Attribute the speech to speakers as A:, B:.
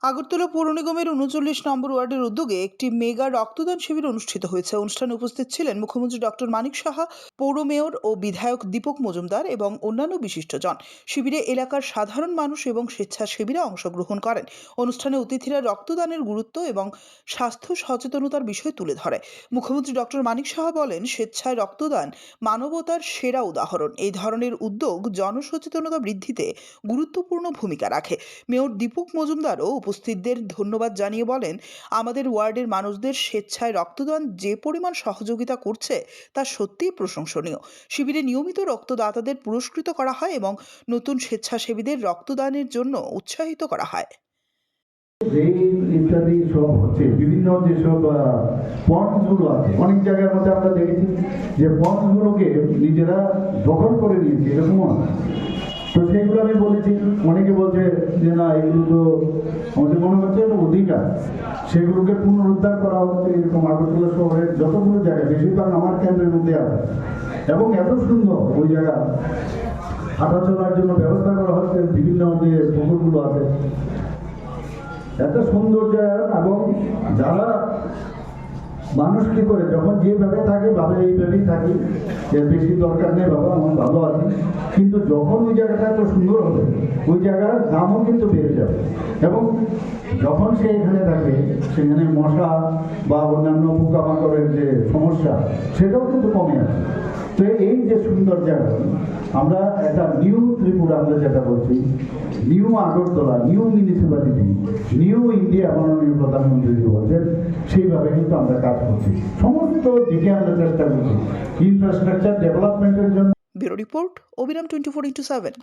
A: আগরতলা পৌর নিগমের ৩৯ নম্বর ওয়ার্ডের উদ্যোগে একটি মেগা রক্তদান শিবির অনুষ্ঠিত হয়েছে। অনুষ্ঠানে উপস্থিত ছিলেন মুখ্যমন্ত্রী ডক্টর মানিক সাহা, পৌর মেয়র ও বিধায়ক দীপক মজুমদার এবং অন্যান্য বিশিষ্টজন। শিবিরে এলাকার সাধারণ মানুষ এবং স্বেচ্ছাসেবীরা অংশগ্রহণ করেন। অনুষ্ঠানে অতিথিরা রক্তদানের গুরুত্ব এবং স্বাস্থ্য সচেতনতার বিষয় তুলে ধরে। মুখ্যমন্ত্রী ডক্টর মানিক সাহা বলেন, স্বেচ্ছায় রক্তদান মানবতার সেরা উদাহরণ। এই ধরনের উদ্যোগ জনসচেতনতা বৃদ্ধিতে গুরুত্বপূর্ণ ভূমিকা রাখে। মেয়র দীপক মজুমদারও উপস্থিতদের ধন্যবাদ জানিয়ে বলেন, আমাদের ওয়ার্ডের মানুষদের স্বেচ্ছায় রক্তদান যে পরিমাণ সহযোগিতা করছে তা সত্যিই প্রশংসনীয়। শিবিরে নিয়মিত রক্তদাতাদের পুরস্কৃত করা হয় এবং নতুন স্বেচ্ছাসেবীদের রক্তদানের জন্য উৎসাহিত করা হয়।
B: ইত্যাদি সব হচ্ছে বিভিন্ন যেসব পয়েন্টসগুলো আছে, অনেক জায়গার মধ্যে আমরা দেখেছি যে পয়েন্টসগুলোকে নিজেরা দখল করে নিয়েছে, এরকমও না। তো সেগুলো আমি বলেছি, অনেকে বলছে যে না এগুলো তো আমাদের মনে হচ্ছে অধিকার, সেগুলোকে পুনরুদ্ধার করা হচ্ছে। এরকম আগরতলা শহরের যতগুলো জায়গা বেশিরভাগ আমার কেন্দ্রের মধ্যে আছে এবং এত সুন্দর ওই জায়গা হাঁটা চলার জন্য ব্যবস্থা করা হচ্ছে। বিভিন্ন যে পুকুরগুলো আছে এত সুন্দর জায়গা, এবং যারা মানুষ কি করে যখন যেভাবে থাকে ভাবে এইভাবেই থাকি, এর বেশি দরকার নেই, বাবা আমার ভালো আছে। কিন্তু যখন ওই জায়গাটা এত সুন্দর হবে ওই জায়গার দামও কিন্তু বেড়ে যাবে, এবং যখন সে এখানে থাকে সেখানে মশা বা অন্যান্য পোকামাকড়ের যে সমস্যা সেটাও কিন্তু কমে আসে। তো এই যে সুন্দর জায়গা, আমরা একটা নিউ ত্রিপুরা, আমরা যেটা বলছি new Agartala, new municipality, new India মাননীয় প্রধানমন্ত্রী বলছেন, সেইভাবে কিন্তু আমরা কাজ করছি। সমস্ত দিকে আমরা চেষ্টা করছি ইনফ্রাস্ট্রাকচার ডেভেলপমেন্টের জন্য।
A: ব্যুরো রিপোর্ট, অবিরাম 24x7।